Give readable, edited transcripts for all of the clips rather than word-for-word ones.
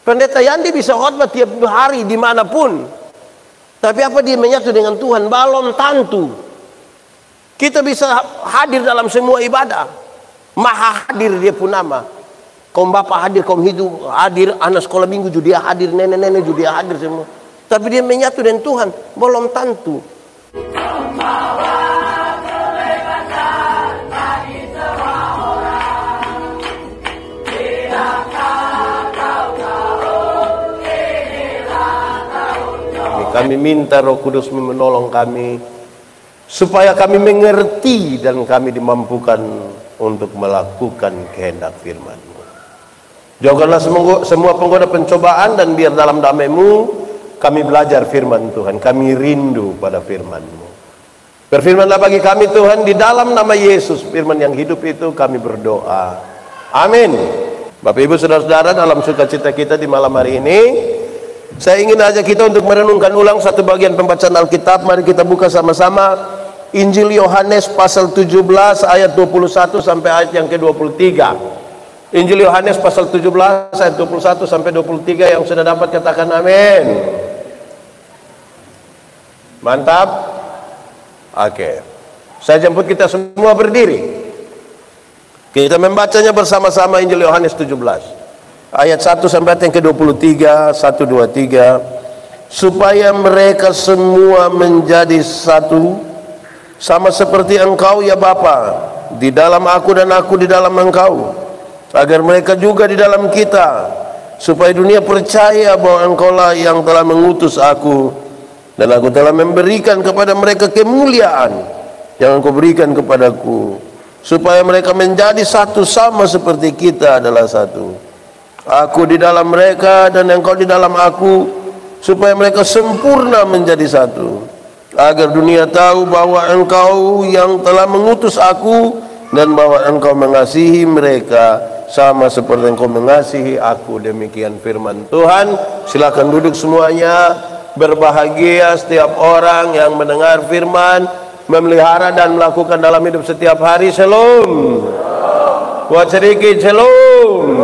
Pendeta Yandi bisa khotbah tiap hari dimanapun, tapi apa dia menyatu dengan Tuhan? Belum tentu. Kita bisa hadir dalam semua ibadah, maha hadir dia pun nama. Kaum bapak hadir, kaum hidup hadir, anak sekolah minggu juga dia hadir, nenek-nenek juga dia hadir semua. Tapi dia menyatu dengan Tuhan, belum tentu. Kami minta Roh Kudus menolong kami supaya kami mengerti dan kami dimampukan untuk melakukan kehendak firman-Mu. Jauhkanlah semua penggoda pencobaan, dan biar dalam damai-Mu kami belajar firman Tuhan. Kami rindu pada firman-Mu. Berfirmanlah bagi kami Tuhan, di dalam nama Yesus, firman yang hidup itu kami berdoa. Amin. Bapak Ibu saudara-saudara, dalam sukacita kita di malam hari ini, saya ingin ajak kita untuk merenungkan ulang satu bagian pembacaan Alkitab. Mari kita buka sama-sama Injil Yohanes pasal 17 ayat 21 sampai ayat yang ke-23. Injil Yohanes pasal 17 ayat 21 sampai 23. Yang sudah dapat katakan amin. Mantap. Oke. Saya jemput kita semua berdiri. Kita membacanya bersama-sama Injil Yohanes 17. Ayat 1 sampai yang ke-23, 1, 2, 3. Supaya mereka semua menjadi satu, sama seperti Engkau ya Bapa, di dalam aku dan aku di dalam Engkau, agar mereka juga di dalam kita, supaya dunia percaya bahwa Engkaulah yang telah mengutus aku, dan aku telah memberikan kepada mereka kemuliaan yang Engkau berikan kepadaku, supaya mereka menjadi satu sama seperti kita adalah satu. Aku di dalam mereka dan Engkau di dalam aku, supaya mereka sempurna menjadi satu, agar dunia tahu bahwa Engkau yang telah mengutus aku, dan bahwa Engkau mengasihi mereka sama seperti Engkau mengasihi aku. Demikian firman Tuhan. Silakan duduk semuanya. Berbahagia setiap orang yang mendengar firman, memelihara dan melakukan dalam hidup setiap hari. Shalom. Buat sedikit shalom.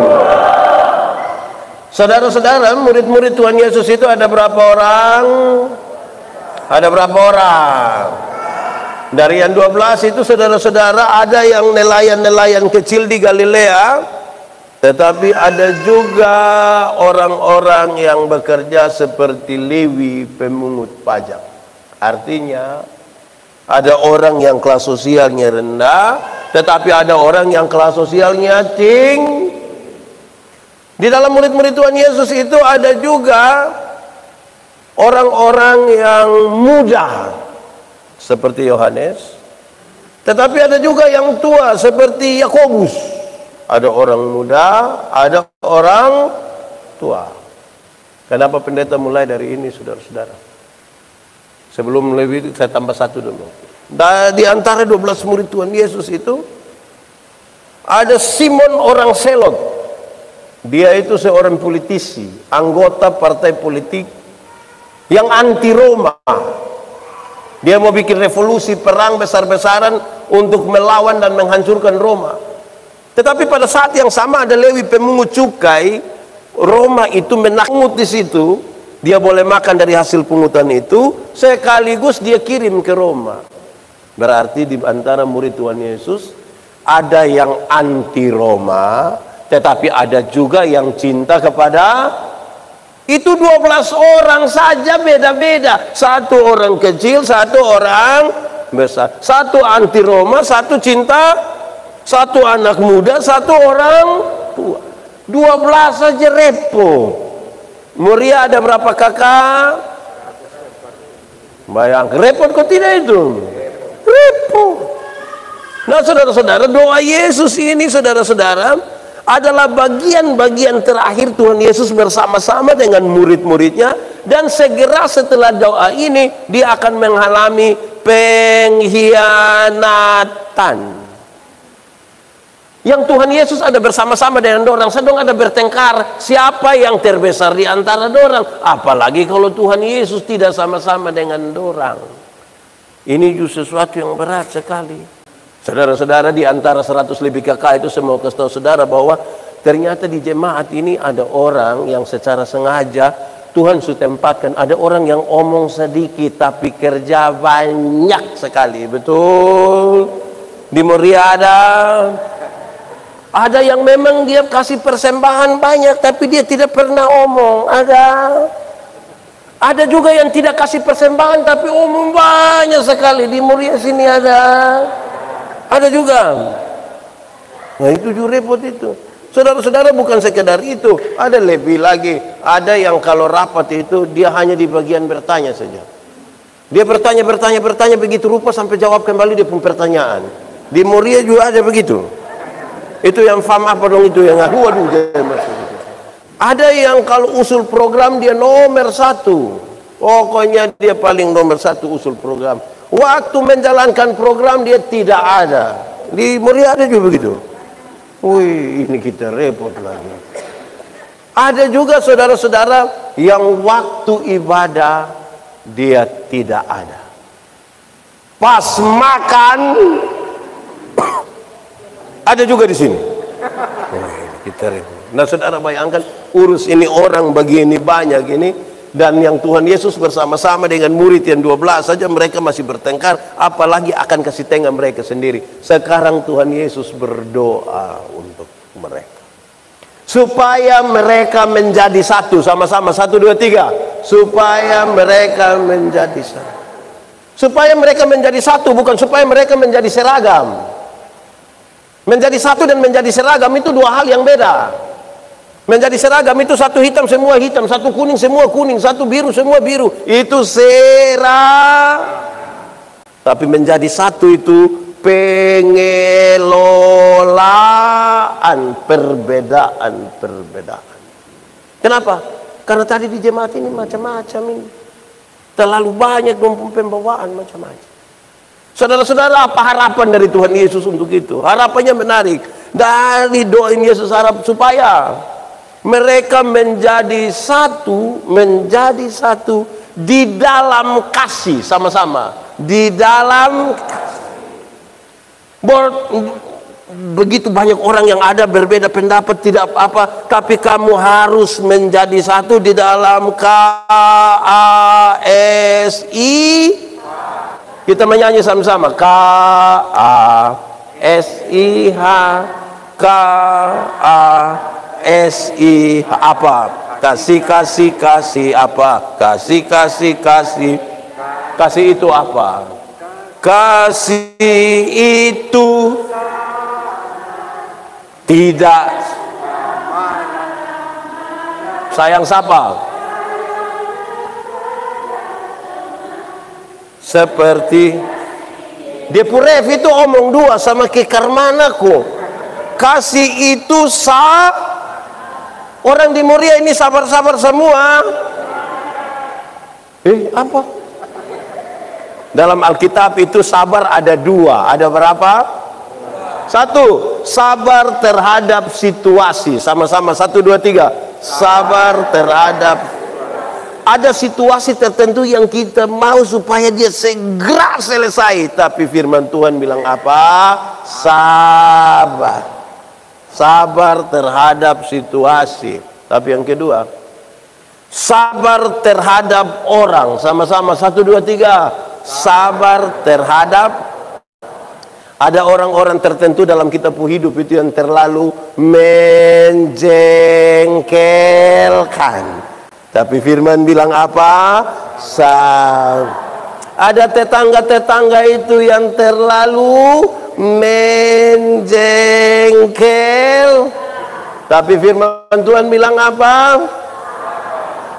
Saudara-saudara, murid-murid Tuhan Yesus itu ada berapa orang? Ada berapa orang? Dari yang 12 itu saudara-saudara, ada yang nelayan-nelayan kecil di Galilea, tetapi ada juga orang-orang yang bekerja seperti Lewi, pemungut pajak. Artinya ada orang yang kelas sosialnya rendah, tetapi ada orang yang kelas sosialnya tinggi. Di dalam murid-murid Tuhan Yesus itu ada juga orang-orang yang muda seperti Yohanes, tetapi ada juga yang tua seperti Yakobus. Ada orang muda, ada orang tua. Kenapa pendeta mulai dari ini, saudara-saudara? Sebelum lebih saya tambah satu dulu. Di antara 12 murid Tuhan Yesus itu ada Simon orang Selot. Dia itu seorang politisi, anggota partai politik yang anti Roma. Dia mau bikin revolusi, perang besar-besaran untuk melawan dan menghancurkan Roma. Tetapi pada saat yang sama ada Lewi pemungut cukai. Roma itu menakut di situ. Dia boleh makan dari hasil pungutan itu, sekaligus dia kirim ke Roma. Berarti di antara murid Tuhan Yesus ada yang anti Roma, tetapi ada juga yang cinta kepada itu. 12 orang saja beda-beda. Satu orang kecil, satu orang besar. Satu anti Roma, satu cinta, satu anak muda, satu orang tua. 12 saja repot. Muria ada berapa kakak? Bayang, repot kok tidak itu? Repot. Nah saudara-saudara, doa Yesus ini saudara-saudara adalah bagian-bagian terakhir Tuhan Yesus bersama-sama dengan murid-muridnya, dan segera setelah doa ini dia akan mengalami pengkhianatan. Yang Tuhan Yesus ada bersama-sama dengan dorang, sedang ada bertengkar siapa yang terbesar di antara dorang. Apalagi kalau Tuhan Yesus tidak sama-sama dengan dorang. Ini justru sesuatu yang berat sekali. Saudara-saudara, di antara 100 lebih kakak itu, saya mau kasih tahu saudara bahwa ternyata di jemaat ini ada orang yang secara sengaja Tuhan sudah tempatkan. Ada orang yang omong sedikit tapi kerja banyak sekali. Betul. Di Moria ada yang memang dia kasih persembahan banyak tapi dia tidak pernah omong. Ada juga yang tidak kasih persembahan tapi omong banyak sekali. Di Moria sini ada juga. Nah itu juga repot itu. Saudara-saudara, bukan sekedar itu, ada lebih lagi. Ada yang kalau rapat itu dia hanya di bagian bertanya saja. Dia bertanya begitu rupa sampai jawab kembali dia pun pertanyaan. Di Moria juga ada begitu. Itu yang faham apa dong itu yang waduh. Ada yang kalau usul program dia nomor 1. Pokoknya dia paling nomor 1 usul program. Waktu menjalankan program dia tidak ada. Di Moria ada juga begitu. Wih, ini kita repot lagi. Ada juga saudara-saudara yang waktu ibadah dia tidak ada. Pas makan ada juga di sini. Kita repot. Nah, saudara bayangkan urus ini orang begini banyak ini, dan yang Tuhan Yesus bersama-sama dengan murid yang 12 saja mereka masih bertengkar, apalagi akan kasih tengah mereka sendiri. Sekarang Tuhan Yesus berdoa untuk mereka supaya mereka menjadi satu. Sama-sama 1, 2, 3. Supaya mereka menjadi satu. Supaya mereka menjadi satu, bukan supaya mereka menjadi seragam. Menjadi satu dan menjadi seragam itu dua hal yang beda. Menjadi seragam itu satu hitam semua hitam, satu kuning semua kuning, satu biru semua biru. Itu Tapi menjadi satu itu pengelolaan perbedaan. Kenapa? Karena tadi di jemaat ini macam-macam ini. Terlalu banyak pembawaan macam-macam. Saudara-saudara, apa harapan dari Tuhan Yesus untuk itu? Harapannya menarik. Dari doa Yesus harap supaya mereka menjadi satu di dalam kasih, sama-sama di dalam begitu banyak orang yang ada berbeda pendapat tidak apa-apa, tapi kamu harus menjadi satu di dalam KASI. Kita menyanyi sama-sama KASIH KASI apa? Kasih apa? Kasih itu apa? Kasih itu tidak sayang siapa? Seperti Depurev itu omong dua sama Kekarmanaku. Kasih itu orang di Moria ini sabar-sabar semua. Apa? Dalam Alkitab itu sabar ada dua. Ada berapa? 1, sabar terhadap situasi. Sama-sama 1, 2, 3. Sabar terhadap. Ada situasi tertentu yang kita mau supaya dia segera selesai, tapi firman Tuhan bilang apa? Sabar terhadap situasi. Tapi yang kedua, sabar terhadap orang. Sama-sama 1, 2, 3. Sabar terhadap. Ada orang-orang tertentu dalam kitab hidup itu yang terlalu menjengkelkan. Tapi firman bilang apa? Ada tetangga-tetangga itu yang terlalu menjengkel. Tapi firman Tuhan bilang apa?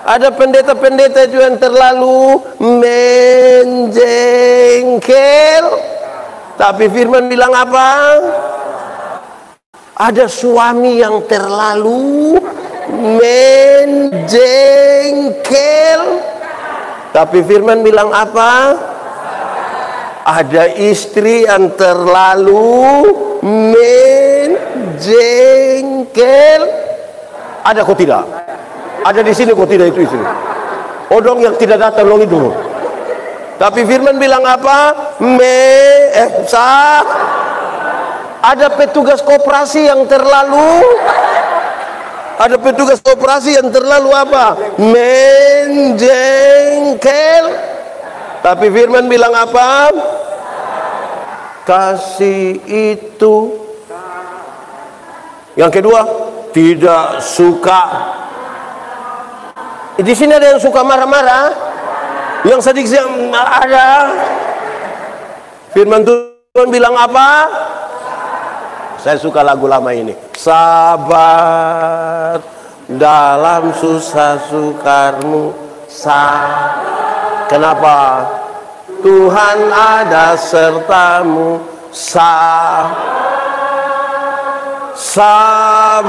Ada pendeta-pendeta itu yang terlalu menjengkel. Tapi firman bilang apa? Ada suami yang terlalu menjengkel. Tapi firman bilang apa? Ada istri yang terlalu menjengkel. Ada kok tidak? Ada di sini kok tidak itu istri? Odong yang tidak datang dong itu. Tapi firman bilang apa? Ada petugas koperasi yang terlalu Ada petugas operasi yang terlalu apa? Menjengkel. Tapi firman bilang apa? Kasih itu. Yang kedua, tidak suka. Di sini ada yang suka marah-marah, yang sedikit ada. Firman Tuhan bilang apa? Saya suka lagu lama ini. Sabar dalam susah sukarmu. Kenapa? Tuhan ada sertamu. Sabar,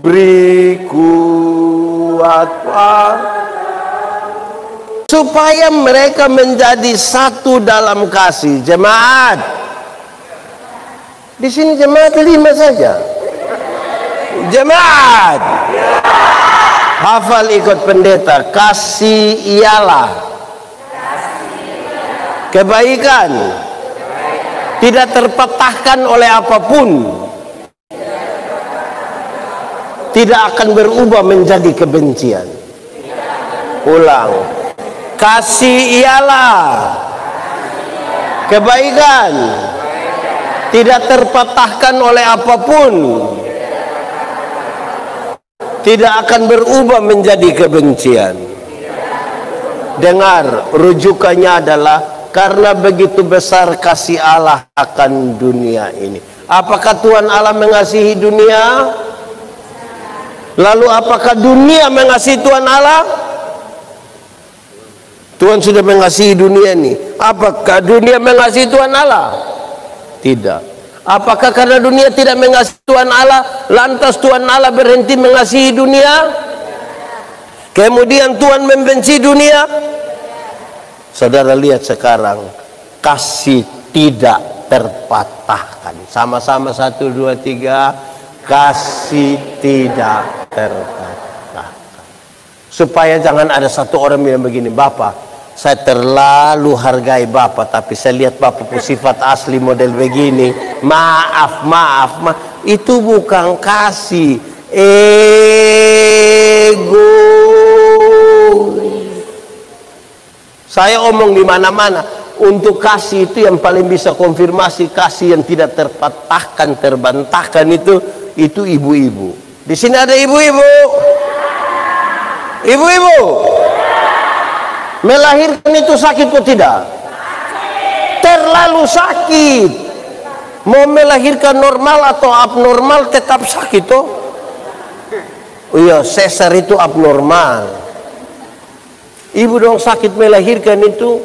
beri kuat supaya mereka menjadi satu dalam kasih. Jemaat, di sini jemaat 5 saja. Jemaat, hafal ikut pendeta. Kasih ialah kebaikan, tidak terpatahkan oleh apapun, tidak akan berubah menjadi kebencian. Ulang. Kasih ialah kebaikan, tidak terpatahkan oleh apapun, tidak akan berubah menjadi kebencian. Dengar, rujukannya adalah karena begitu besar kasih Allah akan dunia ini. Apakah Tuhan Allah mengasihi dunia? Lalu apakah dunia mengasihi Tuhan Allah? Tuhan sudah mengasihi dunia ini. Apakah dunia mengasihi Tuhan Allah? Tidak. Apakah karena dunia tidak mengasihi Tuhan Allah, lantas Tuhan Allah berhenti mengasihi dunia? Kemudian Tuhan membenci dunia? Saudara lihat sekarang, kasih tidak terpatahkan. Sama-sama 1, 2, 3. Kasih tidak terpatahkan. Supaya jangan ada satu orang yang begini, Bapak, saya terlalu hargai Bapak, tapi saya lihat Bapak punya sifat asli model begini. Maaf. Itu bukan kasih. Ego. Saya omong di mana-mana. Untuk kasih itu yang paling bisa konfirmasi kasih yang tidak terpatahkan, terbantahkan itu ibu-ibu. Di sini ada ibu-ibu. Ibu-ibu. Melahirkan itu sakit atau tidak? Terlalu sakit. Mau melahirkan normal atau abnormal tetap sakit toh? Oh iya, sesar itu abnormal. Ibu dong sakit melahirkan itu.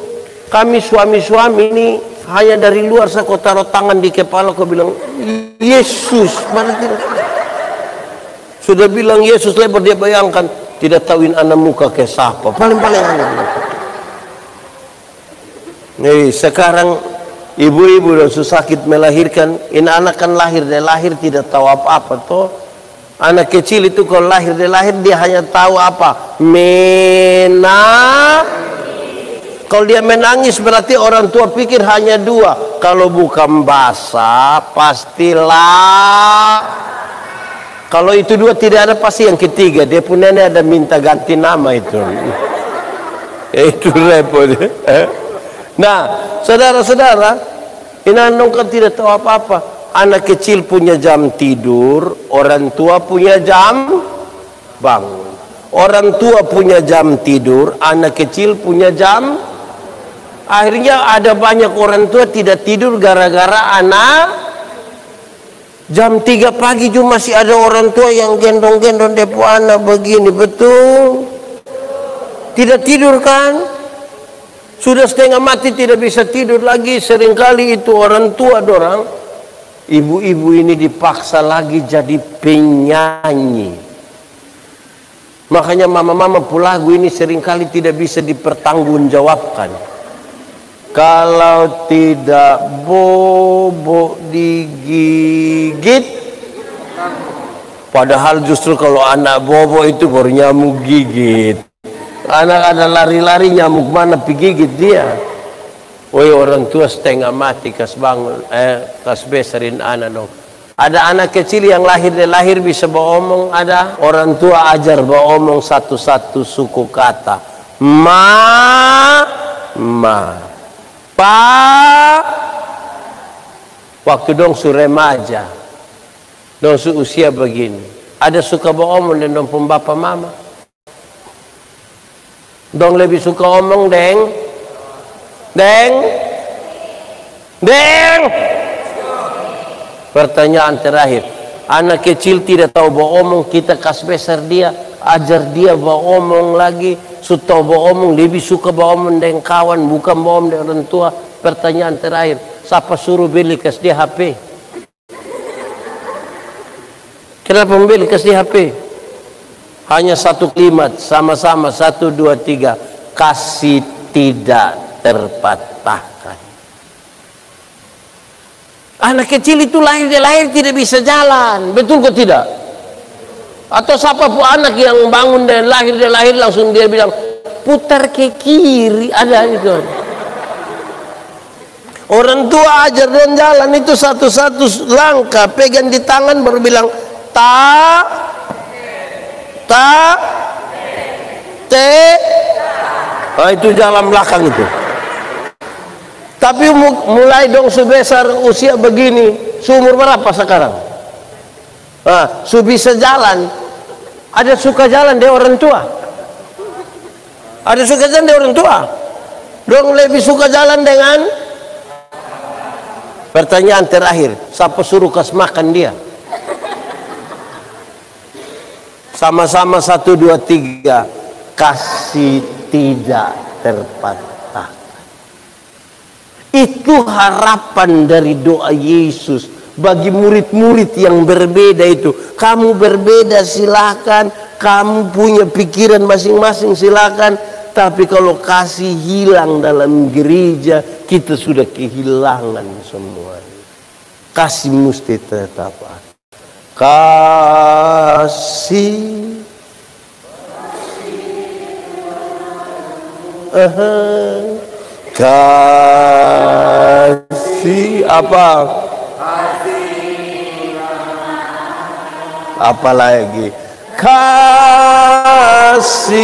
Kami suami-suami ini hanya dari luar saya kau taruh tangan di kepala kau bilang Yesus, mana tidak? Sudah bilang Yesus lebar, dia bayangkan tidak tahuin anak muka ke siapa. Paling-paling anak. Nih sekarang ibu-ibu dan sakit melahirkan, ini anak kan lahir, dia lahir tidak tahu apa-apa toh. Anak kecil itu kalau lahir dia hanya tahu apa? Kalau dia menangis berarti orang tua pikir hanya 2. Kalau bukan basah pastilah. Kalau itu 2 tidak ada pasti yang ketiga. Dia pun nenek ada minta ganti nama itu. Itu repot. Nah, saudara-saudara, ini kan tidak tahu apa-apa. Anak kecil punya jam tidur, orang tua punya jam bangun. Orang tua punya jam tidur, anak kecil punya jam. Akhirnya ada banyak orang tua tidak tidur gara-gara anak. Jam 3 pagi juga masih ada orang tua yang gendong-gendong depo anak begini, betul? Tidak tidur kan? Sudah setengah mati tidak bisa tidur lagi. Seringkali itu orang tua dorang. Ibu-ibu ini dipaksa lagi jadi penyanyi. Makanya mama-mama pelagu ini seringkali tidak bisa dipertanggungjawabkan. Kalau tidak bobo digigit. Padahal justru kalau anak bobo itu baru nyamuk gigit. Anak ada lari-lari, nyamuk mana pigigit dia. Woi orang tua setengah mati kas bangun, kas besarin anak dong. Ada anak kecil yang lahir bisa beromong, ada orang tua ajar beromong satu-satu suku kata. Ma, pa. Waktu dong su remaja, dong su usia begini, ada suka beromong dengan dong bapa mama. Dong lebih suka omong deng. Pertanyaan terakhir, anak kecil tidak tahu beromong, kita kasih besar dia, ajar dia beromong lagi, sudah beromong, lebih suka beromong dengan kawan, bukan beromong dengan orang tua. Pertanyaan terakhir, siapa suruh beli kasih dia HP? Kenapa membeli kasih dia HP? Hanya satu kalimat, sama-sama 1, 2, 3, kasih tidak terpatahkan. Anak kecil itu lahir tidak bisa jalan, betul kok tidak? Atau siapa pun anak yang bangun dan lahir langsung dia bilang putar ke kiri, ada itu. Orang tua ajar dan jalan itu satu-satu langkah, pegang di tangan baru bilang ta, te. Oh, itu jalan belakang itu. Tapi mulai dong sebesar usia begini, seumur berapa sekarang? Bisa jalan. Ada suka jalan dia orang tua. Ada suka jalan dia orang tua. Dong lebih suka jalan dengan. Pertanyaan terakhir, siapa suruh kasih makan dia? Sama-sama 1, 2, 3, kasih tidak terpatahkan. Itu harapan dari doa Yesus bagi murid-murid yang berbeda itu. Kamu berbeda silakan, kamu punya pikiran masing-masing silakan. Tapi kalau kasih hilang dalam gereja, kita sudah kehilangan semua. Kasih mesti tetap ada. Kasih. Kasih apa? Apa lagi? Kasih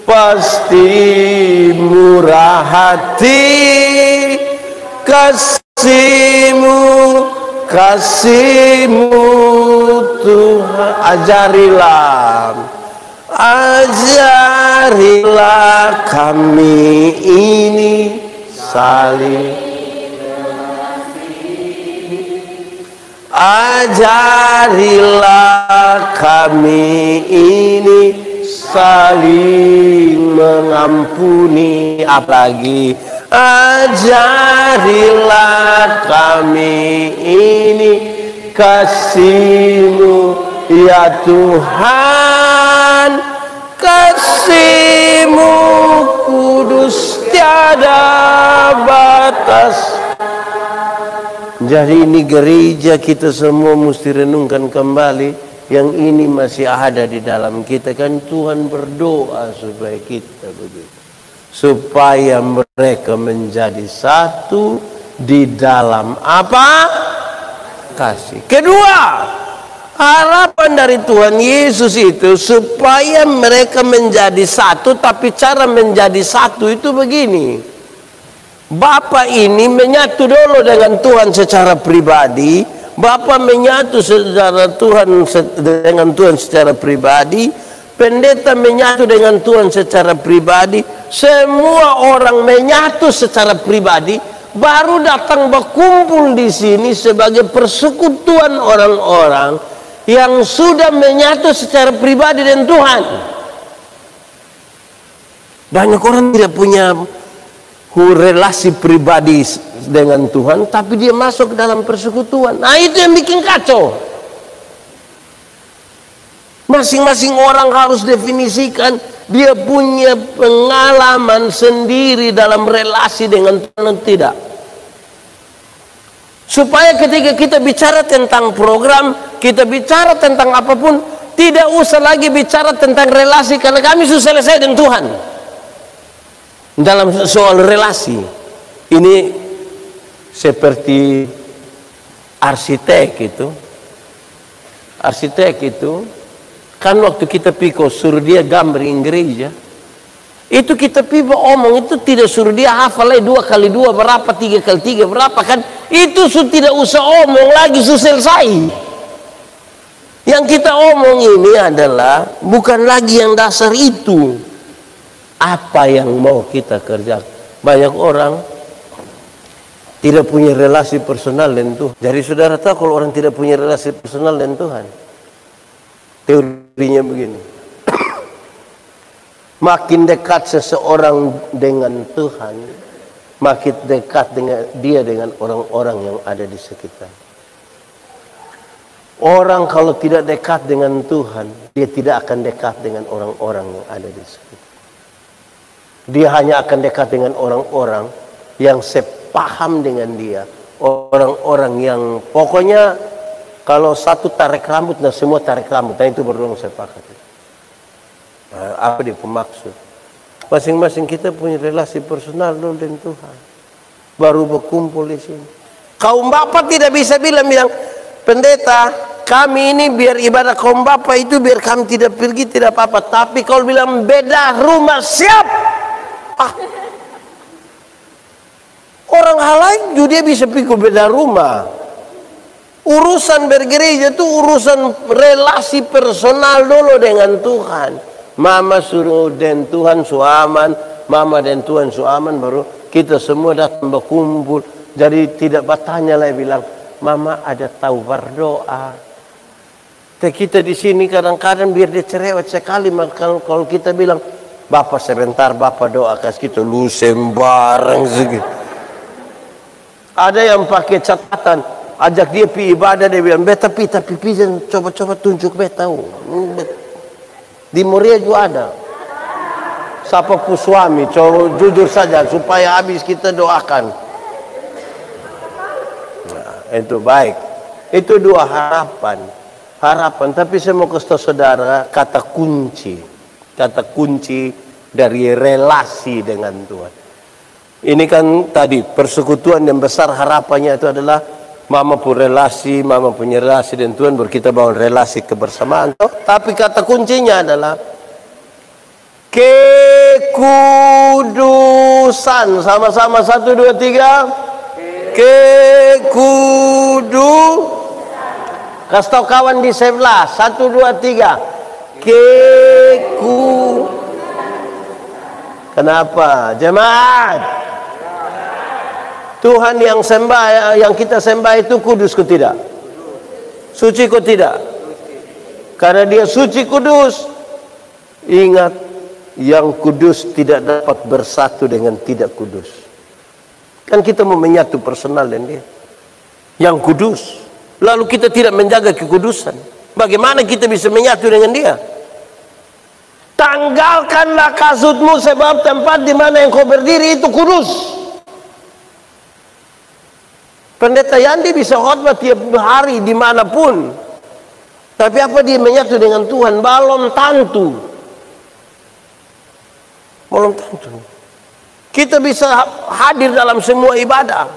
pasti murah hati. Kasihmu Tuhan, ajarilah kami ini saling ajarilah kami ini saling mengampuni. Apalagi ajarilah kami ini kasih-Mu ya Tuhan, kasih-Mu kudus tiada batas. Jadi ini gereja kita semua mesti renungkan kembali, yang ini masih ada di dalam kita. Kan Tuhan berdoa supaya kita begitu, supaya mereka menjadi satu di dalam apa? Kasih. Kedua, harapan dari Tuhan Yesus itu supaya mereka menjadi satu. Tapi cara menjadi satu itu begini, Bapa ini menyatu dulu dengan Tuhan secara pribadi. Bapa menyatu dengan Tuhan secara pribadi. Pendeta menyatu dengan Tuhan secara pribadi. Semua orang menyatu secara pribadi. Baru datang berkumpul di sini sebagai persekutuan orang-orang yang sudah menyatu secara pribadi dengan Tuhan. Banyak orang tidak punya relasi pribadi dengan Tuhan, tapi dia masuk ke dalam persekutuan. Nah, itu yang bikin kacau. Masing-masing orang harus definisikan dia punya pengalaman sendiri dalam relasi dengan Tuhan atau tidak. Supaya ketika kita bicara tentang program, kita bicara tentang apapun, tidak usah lagi bicara tentang relasi, karena kami sudah selesai dengan Tuhan. Dalam soal relasi ini seperti arsitek itu kan waktu kita piko suruh dia gambar gereja, itu kita pipa omong itu tidak suruh dia hafal 2 kali 2 berapa, 3 kali 3 berapa, kan itu tidak usah omong lagi, selesai. Yang kita omong ini adalah bukan lagi yang dasar itu, apa yang mau kita kerjakan. Banyak orang tidak punya relasi personal dengan Tuhan. Jadi saudara tahu kalau orang tidak punya relasi personal dengan Tuhan, teorinya begini. Makin dekat seseorang dengan Tuhan, makin dekat dengan orang-orang yang ada di sekitar. Orang kalau tidak dekat dengan Tuhan, dia tidak akan dekat dengan orang-orang yang ada di sekitar. Dia hanya akan dekat dengan orang-orang yang sepaham dengan dia. Orang-orang yang pokoknya kalau satu tarik rambut, nah semua tarik rambut. Nah itu baru orang sepakat. Nah, apa dia pemaksud? Masing-masing kita punya relasi personal dulu dengan Tuhan, baru berkumpul di sini. Kaum bapak tidak bisa bilang, pendeta, kami ini biar ibadah kaum bapak itu biar kami tidak pergi tidak apa-apa. Tapi kalau bilang beda rumah siap. Orang hal lain juga dia bisa pikir beda rumah. Urusan bergereja itu urusan relasi personal dulu dengan Tuhan. Mama suruh dan Tuhan suaman, mama dan Tuhan suaman, baru kita semua datang berkumpul. Jadi tidak bertanya lagi bilang, mama ada tahu berdoa. Kita di sini kadang-kadang biar dia cerewet sekali, maka kalau kita bilang, bapak sebentar, bapak doa kasih kita lu sembarang segitu. Ada yang pakai catatan, ajak dia pi ibadah, dia bilang, beta pi coba-coba tunjuk beta. Di Moria juga ada. Siapa pun suami, coba jujur saja supaya habis kita doakan. Nah, itu baik. Itu 2 harapan. Tapi saya mau kasih tahu saudara kata kunci dari relasi dengan Tuhan. Ini kan tadi persekutuan yang besar, harapannya itu adalah mama punya relasi dengan Tuhan, baru kita bangun relasi kebersamaan. Tapi kata kuncinya adalah kekudusan. Sama-sama 1, 2, 3. Kasih tahu kawan di sebelah. 1, 2, 3. Kenapa? Jemaat. Tuhan yang kita sembah itu kudus ke tidak? Suci ke tidak? Karena dia suci kudus. Ingat, yang kudus tidak dapat bersatu dengan tidak kudus. Kan kita mau menyatu personal dengan dia. Yang kudus. Lalu kita tidak menjaga kekudusan. Bagaimana kita bisa menyatu dengan dia? Tanggalkanlah kasutmu, sebab tempat di mana yang kau berdiri itu kudus. Pendeta Yandi bisa khotbah tiap hari dimanapun, tapi apa dia menyatu dengan Tuhan? Belum tentu. Kita bisa hadir dalam semua ibadah,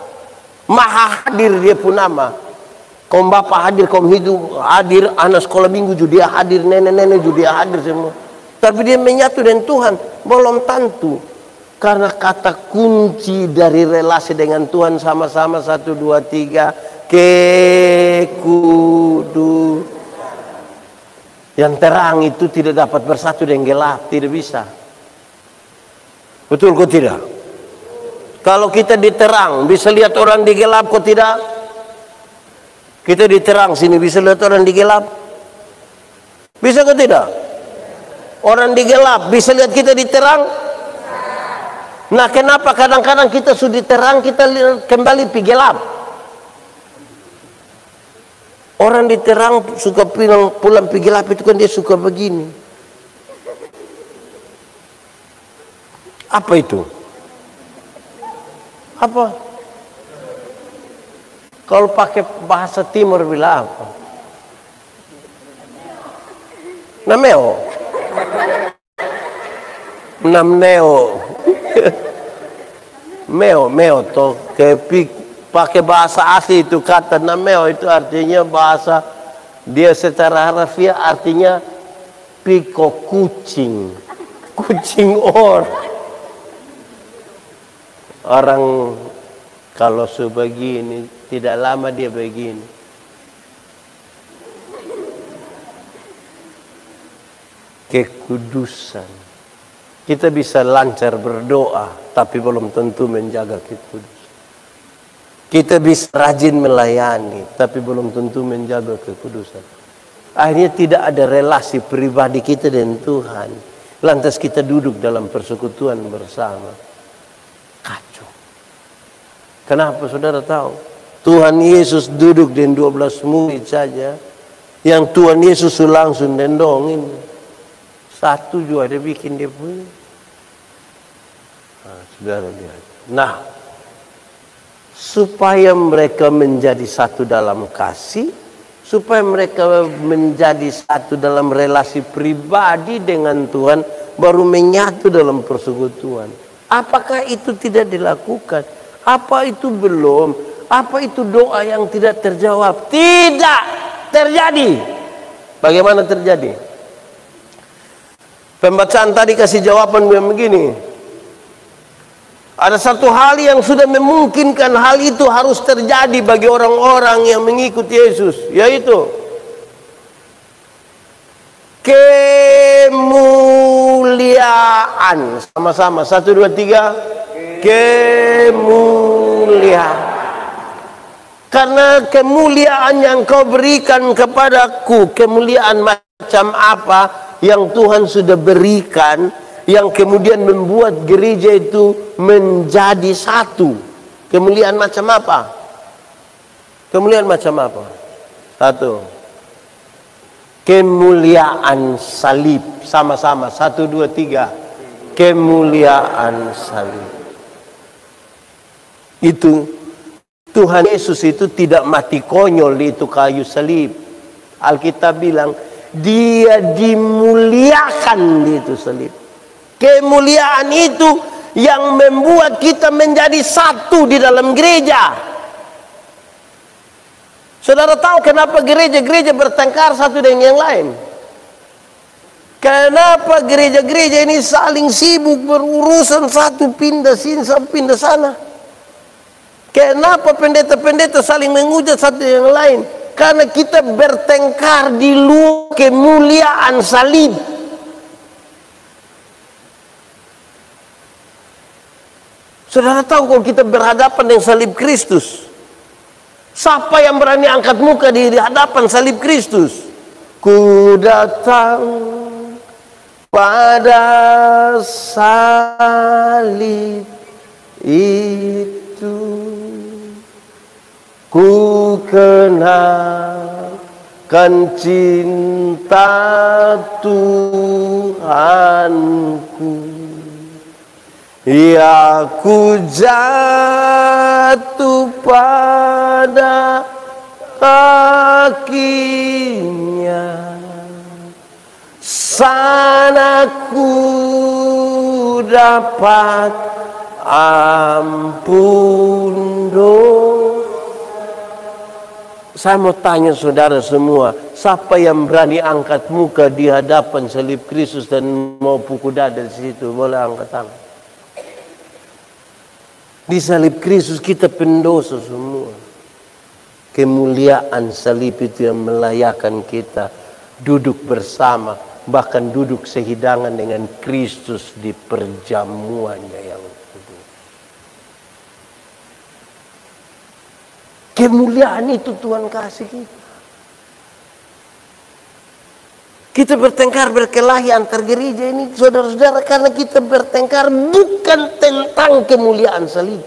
maha hadir dia pun nama. Kaum bapak hadir, kaum hidup hadir, anak sekolah minggu juga dia hadir, nenek-nenek juga dia hadir semua. Tapi dia menyatu dengan Tuhan, belum tentu. Karena kata kunci dari relasi dengan Tuhan sama-sama 1, 2, 3. Kekudus. Yang terang itu tidak dapat bersatu dengan gelap, tidak bisa. Betul kok tidak? Kalau kita diterang bisa lihat orang di gelap kok tidak? Kita diterang sini bisa lihat orang di gelap? Bisa kok tidak? Orang di gelap bisa lihat kita diterang? Nah, kenapa kadang-kadang kita sudah terang kita kembali pi gelap? Orang diterang suka pulang pi gelap itu kan dia suka begini. Apa itu? Apa? Kalau pakai bahasa timur bilang apa? Nameo. Meo to kepi pakai bahasa asli itu kata nameo itu artinya bahasa dia secara harfiah artinya piko kucing, kucing orang kalau sebegini tidak lama dia begini. Kekudusan. Kita bisa lancar berdoa tapi belum tentu menjaga kekudusan. Kita bisa rajin melayani, tapi belum tentu menjaga kekudusan. Akhirnya tidak ada relasi pribadi kita dengan Tuhan. Lantas kita duduk dalam persekutuan bersama. Kacau. Kenapa saudara tahu? Tuhan Yesus duduk dengan 12 murid saja. Yang Tuhan Yesus langsung dendongin. Satu juga dia bikin dia punya. Nah, saudara lihat. Nah, supaya mereka menjadi satu dalam kasih, supaya mereka menjadi satu dalam relasi pribadi dengan Tuhan, baru menyatu dalam persekutuan. Apakah itu tidak dilakukan? Apa itu belum? Apa itu doa yang tidak terjawab? Tidak terjadi. Bagaimana terjadi? Pembacaan tadi kasih jawaban begini. Ada satu hal yang sudah memungkinkan hal itu harus terjadi bagi orang-orang yang mengikuti Yesus, yaitu kemuliaan. Sama-sama, 1, 2, 3. Kemuliaan. Karena kemuliaan yang kau berikan kepadaku, kemuliaan macam apa yang Tuhan sudah berikan, yang kemudian membuat gereja itu menjadi satu. Kemuliaan macam apa? Kemuliaan macam apa? 1. Kemuliaan salib. Sama-sama. 1, 2, 3. Kemuliaan salib. Itu Tuhan Yesus itu tidak mati konyol di itu kayu salib. Alkitab bilang dia dimuliakan di itu salib. Kemuliaan itu yang membuat kita menjadi satu di dalam gereja. Saudara tahu kenapa gereja-gereja bertengkar satu dengan yang lain? Kenapa gereja-gereja ini saling sibuk berurusan, satu pindah sini, satu pindah sana? Kenapa pendeta-pendeta saling menghujat satu yang lain? Karena kita bertengkar di luar kemuliaan salib. Saudara tahu kalau kita berhadapan dengan salib Kristus, siapa yang berani angkat muka di hadapan salib Kristus? Ku datang pada salib itu, ku kenalkan cinta Tuhanku. Ya ku jatuh pada kakinya, sana ku dapat ampun dosa. Saya mau tanya saudara semua, siapa yang berani angkat muka di hadapan salib Kristus dan mau pukul dada di situ? Boleh angkat tangan. Di salib Kristus kita pendosa semua. Kemuliaan salib itu yang melayakan kita duduk bersama, bahkan duduk sehidangan dengan Kristus di perjamuannya yang kudus. Kemuliaan itu Tuhan kasih kita. Kita bertengkar berkelahi antar gereja ini saudara-saudara karena kita bertengkar bukan tentang kemuliaan salib.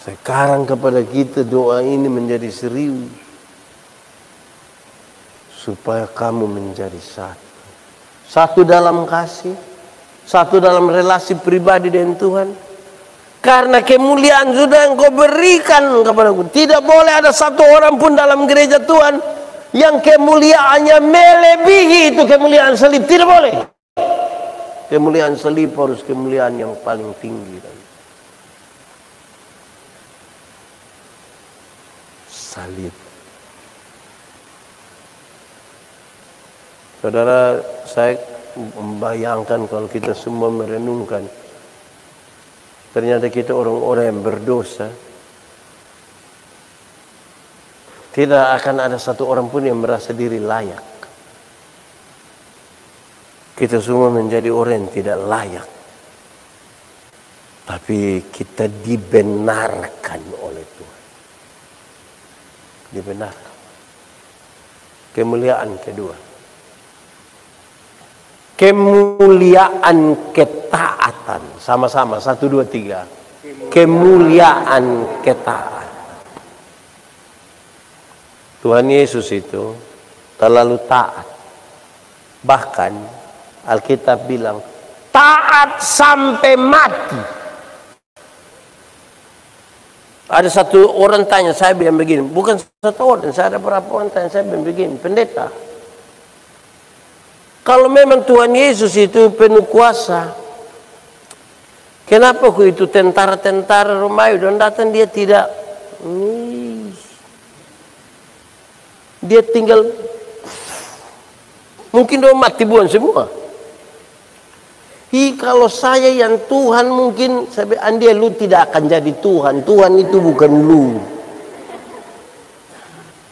Sekarang kepada kita doa ini menjadi serius. Supaya kamu menjadi satu. Satu dalam kasih. Satu dalam relasi pribadi dengan Tuhan. Karena kemuliaan sudah engkau berikan kepadaku. Tidak boleh ada satu orang pun dalam gereja Tuhan yang kemuliaannya melebihi itu kemuliaan salib. Tidak boleh. Kemuliaan salib harus kemuliaan yang paling tinggi. salib. Saudara, saya membayangkan kalau kita semua merenungkan, ternyata kita orang-orang yang berdosa. Tidak akan ada satu orang pun yang merasa diri layak. Kita semua menjadi orang yang tidak layak. Tapi kita dibenarkan oleh Tuhan. Dibenarkan. Kemuliaan kedua. Kemuliaan ketaatan. Sama-sama, 1, 2, 3. Kemuliaan ketaatan. Tuhan Yesus itu terlalu taat. Bahkan Alkitab bilang, taat sampai mati. Ada satu orang tanya, saya bilang begini. Bukan satu orang, saya ada berapa orang tanya, saya bilang begini. Pendeta, kalau memang Tuhan Yesus itu penuh kuasa, kenapa itu tentara-tentara Romawi dan datang dia tidak? Dia tinggal, mungkin dia mati buang semua. Kalau saya yang Tuhan, mungkin dia lu tidak akan jadi Tuhan. Tuhan itu bukan lu.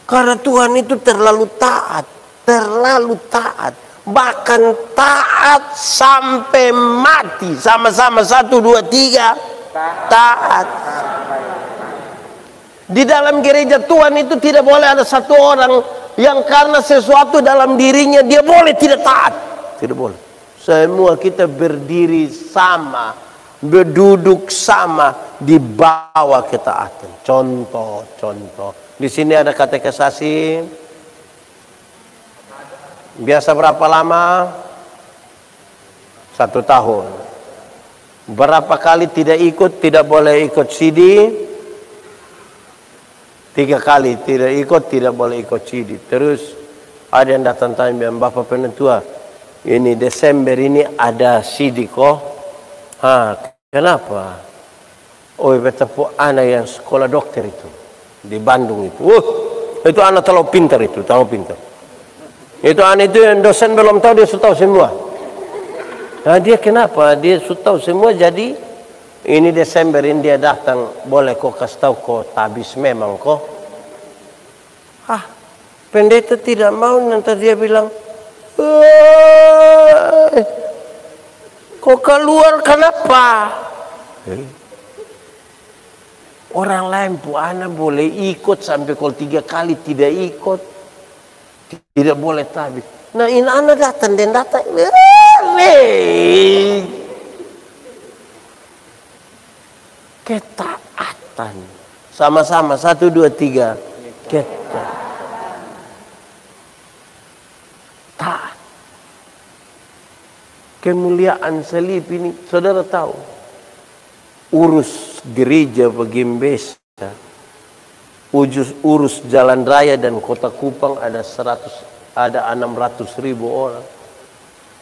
Karena Tuhan itu terlalu taat, terlalu taat. Bahkan taat sampai mati. Sama-sama 1, 2, 3. Taat. Di dalam gereja Tuhan itu tidak boleh ada satu orang yang karena sesuatu dalam dirinya dia boleh tidak taat. Tidak boleh. Semua kita berdiri sama, berduduk sama di bawah ketaatan. Contoh. Di sini ada katekisasi. Biasa berapa lama? 1 tahun. Berapa kali tidak ikut, tidak boleh ikut CD? 3 kali tidak ikut, tidak boleh ikut CD. Terus ada yang datang tanya, Bapak Penatua, ini Desember ini ada CD kok. Kenapa? Oh, betapa anak yang sekolah dokter itu di Bandung itu. Itu anak terlalu pintar itu, terlalu pintar. Itu anak itu yang dosen belum tahu, dia sudah tahu semua. Nah, dia kenapa? Dia sudah tahu semua, jadi ini Desember ini dia datang, boleh kok kasih tahu kok tabis memang kok. Pendeta tidak mau, nanti dia bilang, kok keluar kenapa? Orang lain bu anak boleh ikut sampai kalau 3 kali tidak ikut, tidak boleh tabis. Nah ini anak datang dan datang. Ketaatan. Sama-sama 1, 2, 3. Ketaatan. Taat. Kemuliaan salib ini, saudara tahu, urus gereja Begembesa, urus jalan raya dan kota Kupang ada 600.000 orang.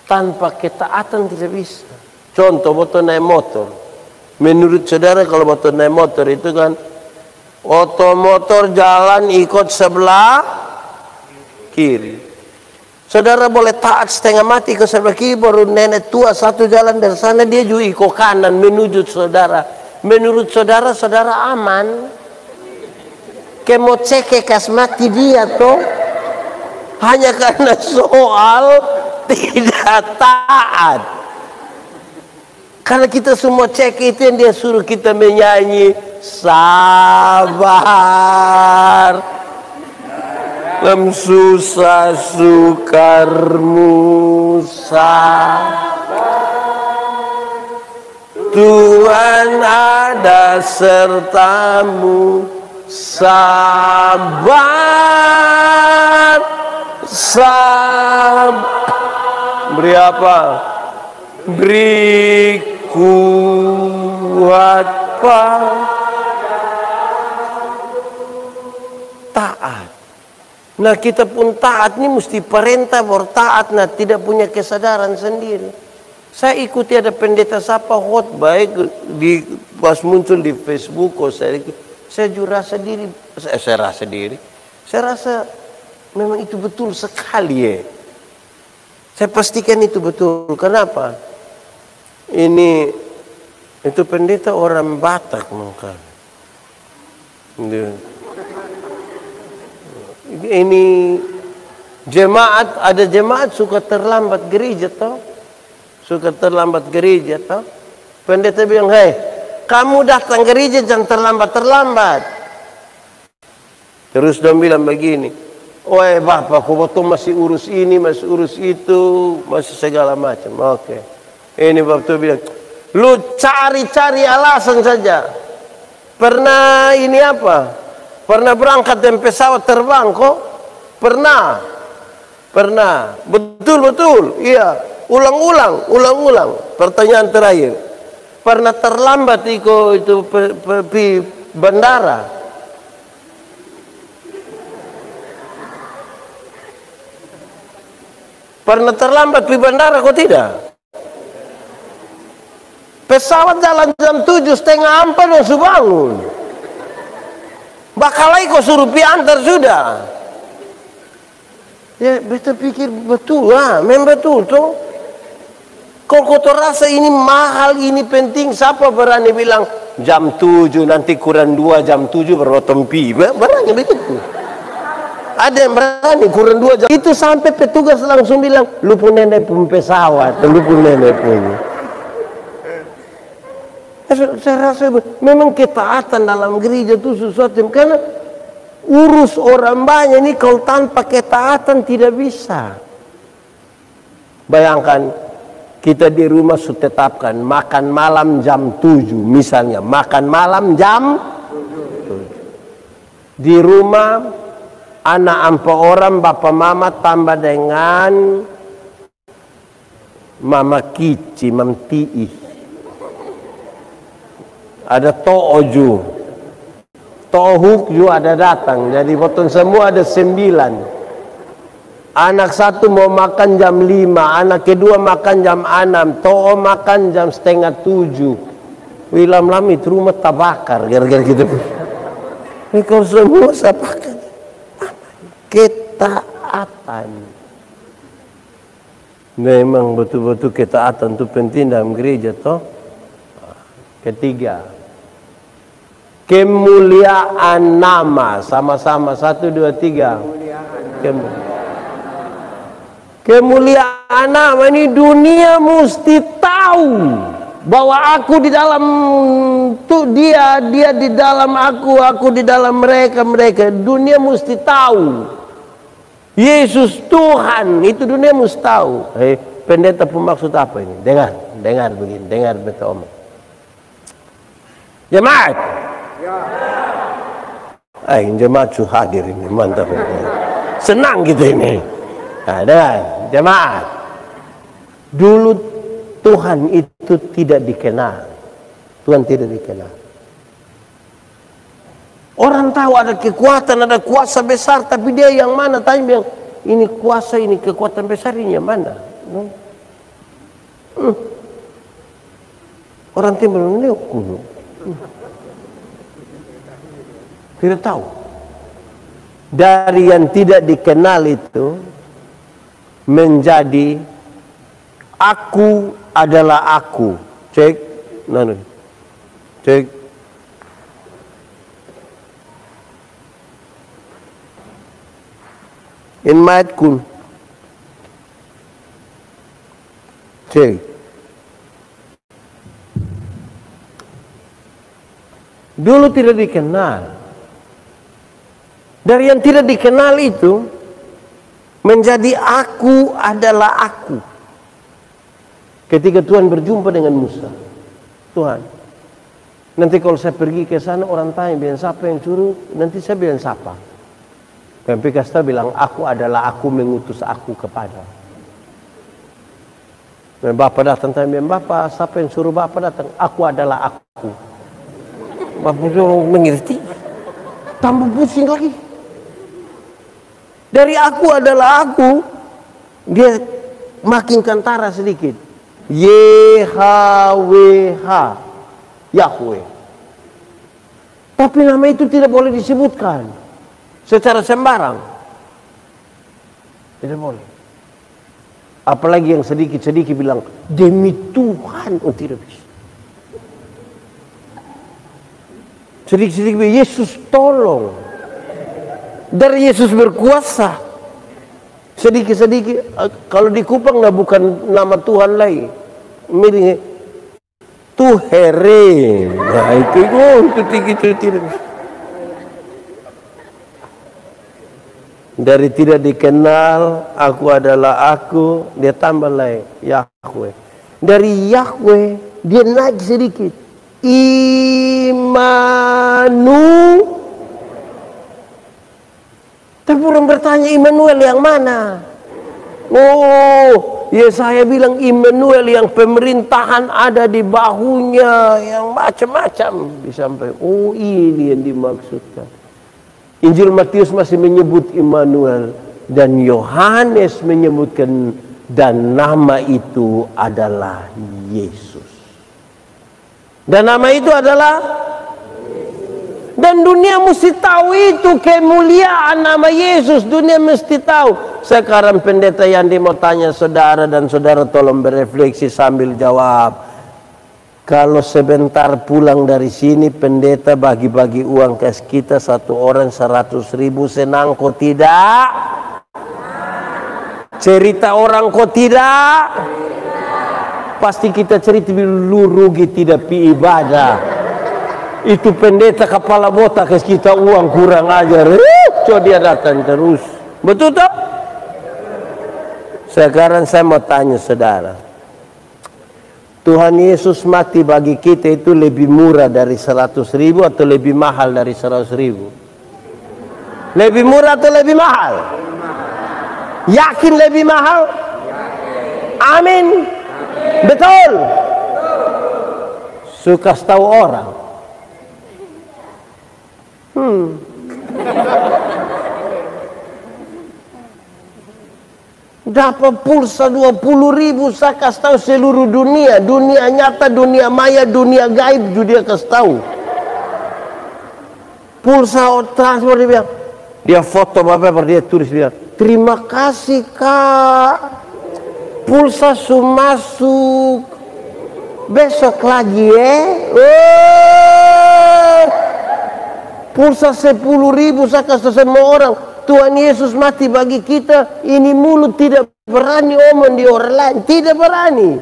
Tanpa ketaatan tidak bisa. Contoh, waktu naik motor. Menurut saudara kalau waktu naik motor itu kan, motor jalan ikut sebelah kiri. Saudara boleh taat setengah mati ke sebelah kiri, baru nenek tua satu jalan dari sana, dia juga ikut kanan menuju saudara. Menurut saudara, saudara aman. Kemoceke kas mati dia toh. Hanya karena soal tidak taat. Karena kita semua cek itu yang dia suruh kita menyanyi. Sabar. Dalam susah sukarmu sabar. Tuhan ada sertamu. Sabar. Beri apa? Beri kuat taat. Nah kita pun taat nih mesti perintah bertaat, nah tidak punya kesadaran sendiri. Saya ikuti ada pendeta siapa khotbah di pas muncul di Facebook, Saya juga rasa diri, saya rasa memang itu betul sekali ya. Saya pastikan itu betul. Kenapa? Itu pendeta orang Batak mungkin. Ini jemaat, ada jemaat suka terlambat gereja toh. Pendeta bilang, "Hei, kamu datang gereja jangan terlambat." Terus dia bilang begini, "Oi Bapak, kau masih urus ini, masih urus itu, masih segala macam." Oke. Ini Bapak bilang, "Lu cari-cari alasan saja. Pernah ini apa? Pernah berangkat dengan pesawat terbang kok? Pernah. Betul. Iya. Ulang. Pertanyaan terakhir. Pernah terlambat itu pergi bandara? Pernah terlambat di bandara kok tidak? Pesawat jalan jam 7, setengah 4 dan sudah bangun. Bakalai kok suruh antar sudah. Ya, beta pikir betul lah, memang betul toh. Kalau kau rasa ini mahal, ini penting, siapa berani bilang jam 7 nanti kurang 2 jam 7 berotong pi? Berani begitu. Ada yang berani kurang 2 jam. Itu sampai petugas langsung bilang, "Lu pun nenek pun pesawat, lu pun nenek punya." Saya rasa memang ketaatan dalam gereja itu sesuatu yang, karena urus orang banyak ini kalau tanpa ketaatan tidak bisa. Bayangkan kita di rumah sudah tetapkan makan malam jam 7 misalnya, makan malam jam 7. Di rumah anak 4 orang, bapak mama tambah dengan mama kici, mam tiih. Ada to'oju, to'huk juga ada datang. Jadi potong semua ada 9. Anak satu mau makan jam 5, anak kedua makan jam 6, to'o makan jam setengah 7. Wilam-lam itu rumah terbakar gara-gara gitu. Kalau semua sepakat ketaatan. Memang betul-betul ketaatan itu penting dalam gereja toh. Ketiga, kemuliaan nama. Sama-sama 1, 2, 3. Kemuliaan nama ini dunia mesti tahu bahwa aku di dalam tuh dia di dalam aku di dalam mereka. Dunia mesti tahu Yesus Tuhan, itu dunia mesti tahu. Pendeta pun maksud apa ini? Dengar begini, dengar beta omong. Jemaat. Jemaat sudah hadir ini, mantap. Senang gitu ini. Nah, jemaat. Dulu Tuhan itu tidak dikenal. Tuhan tidak dikenal. Orang tahu ada kekuatan, ada kuasa besar, tapi dia yang mana? Tanya bilang, ini kuasa, ini kekuatan besar, ini yang mana? Orang timur ini kuno. Tidak tahu. Dari yang tidak dikenal itu menjadi aku adalah aku. Cek, cek. In matkun. Cek. Dulu tidak dikenal. Dari yang tidak dikenal itu menjadi aku adalah aku. Ketika Tuhan berjumpa dengan Musa, Tuhan, nanti kalau saya pergi ke sana orang tanya bilang siapa yang suruh, nanti saya bilang siapa. Dan Pikasta bilang aku adalah aku mengutus aku kepada. Dan Bapak datang tanya bilang, Bapak siapa yang suruh Bapak datang? Aku adalah aku. Bapak mengerti, tambah pusing lagi. Dari aku adalah aku, dia makin kentara sedikit. YHWH, Yahweh. Tapi nama itu tidak boleh disebutkan secara sembarang. Tidak boleh. Apalagi yang sedikit-sedikit bilang, demi Tuhan, oh tidak bisa. Sedikit-sedikit bilang, Yesus tolong. Dari Yesus berkuasa. Sedikit-sedikit, kalau di Kupang nggak bukan nama Tuhan lagi. Miringnya, Tuhere. Nah itu tidak. Dari tidak dikenal, aku adalah aku, dia tambah lagi Yahweh. Dari Yahweh dia naik sedikit, Immanuel. Tapi orang bertanya, Immanuel yang mana? Oh, Yesaya bilang Immanuel yang pemerintahan ada di bahunya, yang macam-macam. Disampaikan, oh ini yang dimaksudkan. Injil Matius masih menyebut Immanuel, dan Yohanes menyebutkan, dan nama itu adalah Yesus. Dan nama itu adalah, dan dunia mesti tahu itu kemuliaan nama Yesus. Dunia mesti tahu. Sekarang pendeta Yandi mau tanya saudara, dan saudara tolong berefleksi sambil jawab. Kalau sebentar pulang dari sini pendeta bagi-bagi uang kas kita satu orang 100.000, senang kok tidak? Cerita orang kok tidak? Pasti kita cerita lu rugi tidak pi ibadah. Itu pendeta kepala botak kas kita uang kurang ajar. Coba dia datang terus. Betul tak? Sekarang saya mau tanya saudara. Tuhan Yesus mati bagi kita itu lebih murah dari 100.000 atau lebih mahal dari 100.000? Lebih murah atau lebih mahal? Yakin lebih mahal? Amin. Betul. Suka tahu orang. Dapat pulsa 20.000, saya kasih tahu seluruh dunia. Dunia nyata, dunia maya, dunia gaib juga dia kasih tahu. Pulsa transport dia bilang, dia foto bapak dia tulis bilang, terima kasih kak, pulsa masuk, besok lagi pulsa 10.000 saya kasih semua orang. Tuhan Yesus mati bagi kita. Ini mulut tidak berani omong di orang lain. Tidak berani.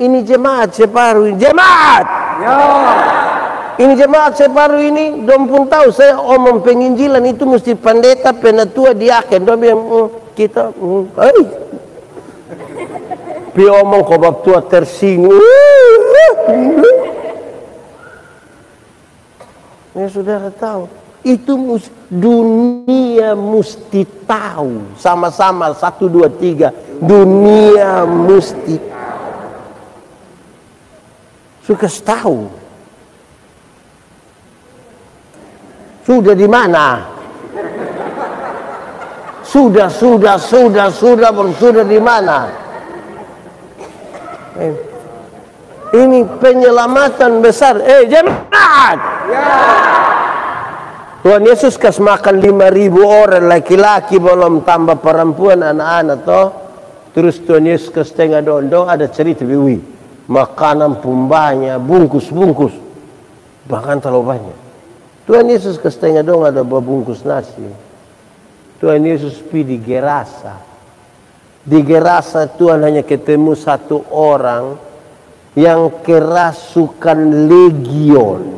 Ini jemaat separuh. Jemaat! Ya. Ini jemaat separuh ini. Dom pun tahu saya omong penginjilan itu mesti pendeta, penatua, diaken. Dom bilang kita. Pi omong kok bab tua tersinggung. Ya saudara tahu. Itu dunia mesti tahu. Sama-sama 1, 2, 3. Dunia mesti suka tahu. Sudah di mana? Sudah di mana? Ini penyelamatan besar. Jemaat. Ya. Tuhan Yesus kasih makan 5.000 orang laki-laki belum tambah perempuan anak-anak toh. Terus Tuhan Yesus kasih setengah dondong ada cerita biwi. Makanan pun banyak, bungkus-bungkus. Bahkan terlalu banyak. Tuhan Yesus kasih setengah dong ada bungkus nasi. Tuhan Yesus pergi di Gerasa. Di Gerasa Tuhan hanya ketemu satu orang yang kerasukan legion.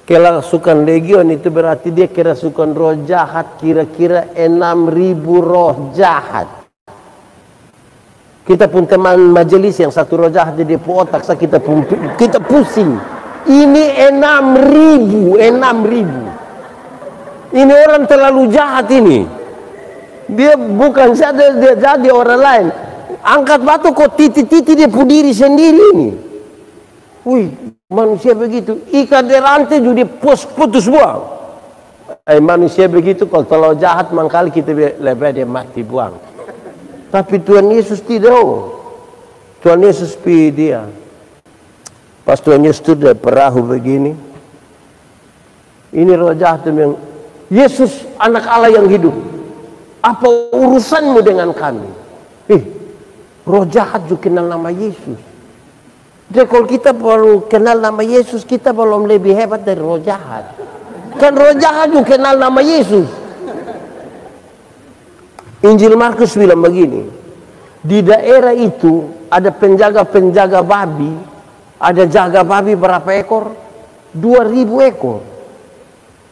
Kerasukan legion itu berarti dia kerasukan roh jahat, kira-kira 6.000 roh jahat. Kita pun teman majelis yang satu roh jahat dia otak kita pusing. Ini 6.000. Ini orang terlalu jahat ini. Dia bukan saja dia jadi orang lain. Angkat batu kok titi-titi dia pudiri sendiri ini. Wih, manusia begitu. Ikat di rantai juga putus buang. Manusia begitu kalau terlalu jahat mangkali kita lebih dia mati buang. Tapi Tuhan Yesus tidak. Tuhan Yesus pilih dia. Pas Tuhan Yesus itu dari perahu begini, Ini roh jahat yang Yesus anak Allah yang hidup. Apa urusanmu dengan kami? Roh jahat juga kenal nama Yesus. Jadi kalau kita baru kenal nama Yesus, kita belum lebih hebat dari roh jahat. Kan roh jahat juga kenal nama Yesus. Injil Markus bilang begini, di daerah itu ada penjaga-penjaga babi, ada jaga babi berapa ekor? 2000 ekor.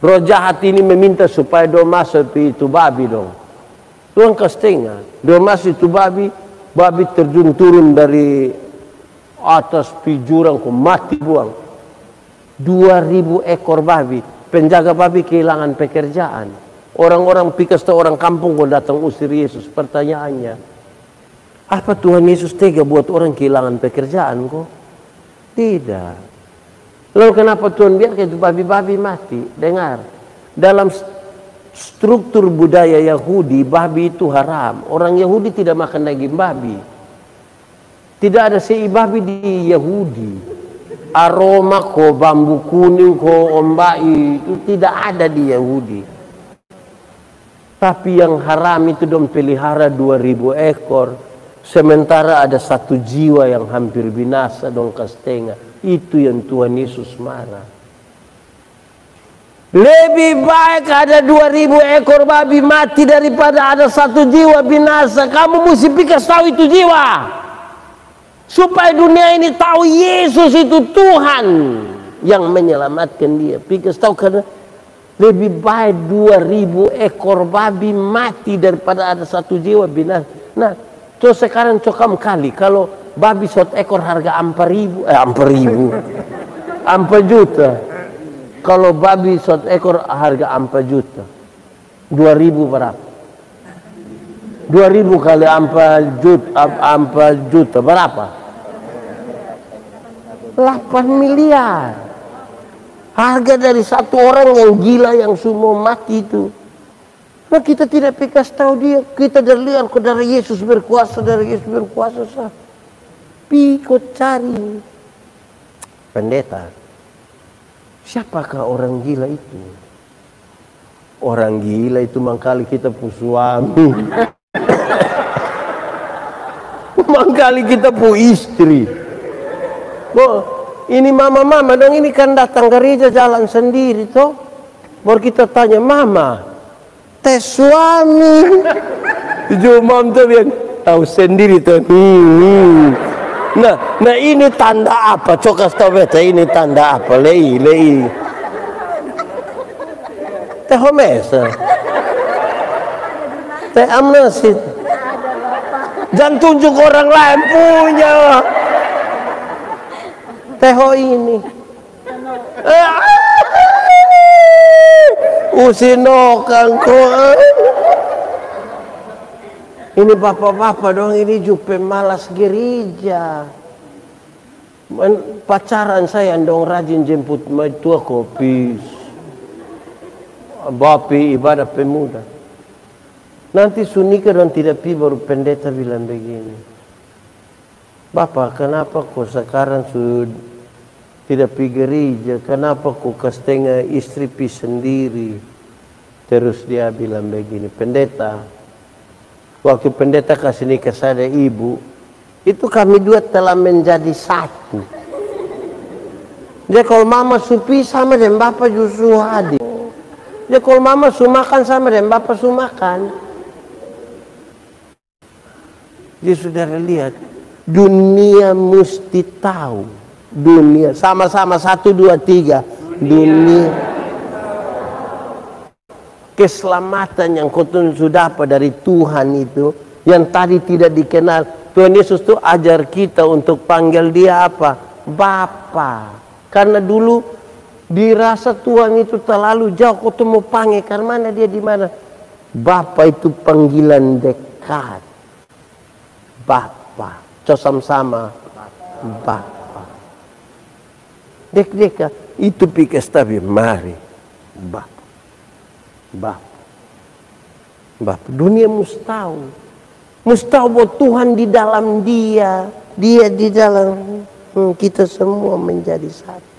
Roh jahat ini meminta supaya dia masuk itu babi dong. Tuhan ke setengah, dia masuk itu babi terjun turun dari atas jurang kok mati buang. 2000 ekor babi. Penjaga babi kehilangan pekerjaan. Orang-orang pikas atau orang kampung kok datang usir Yesus. Pertanyaannya, apa Tuhan Yesus tega buat orang kehilangan pekerjaan kok? Tidak. Lalu kenapa Tuhan biarkan itu babi-babi mati? Dengar, dalam struktur budaya Yahudi, babi itu haram. Orang Yahudi tidak makan daging babi. Tidak ada sei babi di Yahudi. Aroma ko, bambu kuning ko, ombai itu tidak ada di Yahudi. Tapi yang haram itu dong pelihara 2000 ekor. Sementara ada 1 jiwa yang hampir binasa dong ke setengah. Itu yang Tuhan Yesus marah. Lebih baik ada 2000 ekor babi mati daripada ada 1 jiwa binasa. Kamu mesti pikir tahu itu jiwa. Supaya dunia ini tahu Yesus itu Tuhan yang menyelamatkan dia. Pikir tahu karena lebih baik 2000 ekor babi mati daripada ada 1 jiwa binasa. Nah, terus sekarang cokam kali kalau babi 1 ekor harga 4.000, 4 juta. Kalau babi 1 ekor harga 4 juta. 2000 berapa? 2000 kali 4 juta berapa? 8 miliar. Harga dari 1 orang yang gila yang semua mati itu. Nah kita tidak pikas tahu dia. Kita lihat ke darah Yesus berkuasa, darah Yesus berkuasa. Pikot cari. Pendeta, siapakah orang gila itu? Orang gila itu mangkali kita pu suami. Mangkali kita pu istri. Ini mama-mama dong, ini kan datang gereja jalan sendiri toh. Baru kita tanya, mama, teh suami. Jumam tuh bilang, tahu sendiri tuh. Nah ini tanda apa? Coba kasih tahu beta, ini tanda apa? Lei. Teh homesa. Teh amnesit. Jangan tunjuk orang lain punya. Teho ini usinokan ko. Ini bapak-bapak dong, ini juga pemalas gereja. Pacaran saya dong rajin jemput tua kopi. Bapi ibadah pemuda. Nanti sunika dan tidak pi baru pendeta bilang begini. Bapak, kenapa kok sekarang sudah tidak pergi gereja? Kenapa kok ke setengah istri pi sendiri? Terus dia bilang begini, pendeta, waktu pendeta kasih nikah saya ibu, itu kami dua telah menjadi satu. Dia kalau mama supi sama dengan bapak justru hadir. Dia kalau mama sumakan sama dengan bapak sumakan. Dia sudah lihat. Dunia mesti tahu. Dunia sama-sama 1, 2, 3. Dunia. Keselamatan yang kau sudah dapat dari Tuhan itu, yang tadi tidak dikenal. Tuhan Yesus itu ajar kita untuk panggil dia apa? Bapa. Karena dulu dirasa Tuhan itu terlalu jauh, kau tuh mau panggil. Karena mana dia di mana? Bapa itu panggilan dekat. Bapa. Sama-sama Bapa. Dek-dek itu pikas tapi mari Bapa. Dunia mustahil buat Tuhan di dalam dia di dalam kita semua menjadi satu.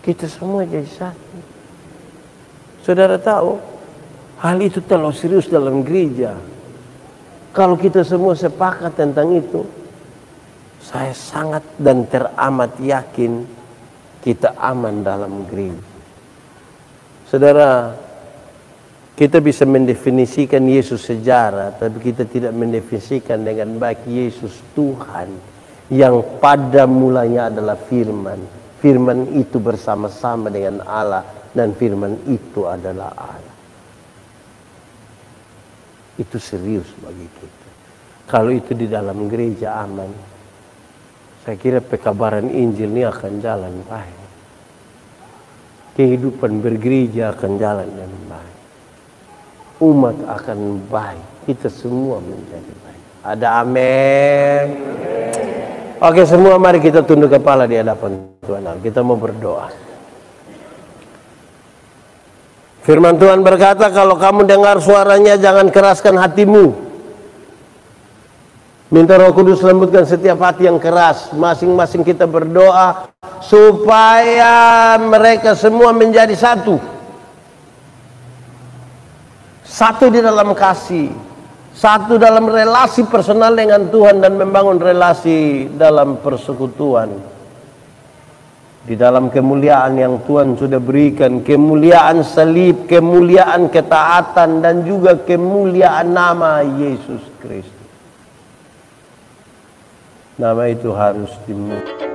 Kita semua jadi satu. Saudara tahu, hal itu terlalu serius dalam gereja. Kalau kita semua sepakat tentang itu, saya sangat dan teramat yakin kita aman dalam gereja. Saudara, kita bisa mendefinisikan Yesus sejarah, tapi kita tidak mendefinisikan dengan baik Yesus Tuhan yang pada mulanya adalah firman. Firman itu bersama-sama dengan Allah dan firman itu adalah Allah. Itu serius bagi kita. Kalau itu di dalam gereja aman, saya kira pekabaran Injil ini akan jalan baik. Kehidupan bergereja akan jalan dengan baik. Umat akan baik. Kita semua menjadi baik. Ada amin. Oke, semua mari kita tunduk kepala di hadapan Tuhan. Kita mau berdoa. Firman Tuhan berkata, kalau kamu dengar suaranya jangan keraskan hatimu. Minta Roh Kudus lembutkan setiap hati yang keras. Masing-masing kita berdoa supaya mereka semua menjadi satu. Satu di dalam kasih, satu dalam relasi personal dengan Tuhan dan membangun relasi dalam persekutuan. Di dalam kemuliaan yang Tuhan sudah berikan, kemuliaan salib, kemuliaan ketaatan dan juga kemuliaan nama Yesus Kristus. Nama itu harus dimuliakan.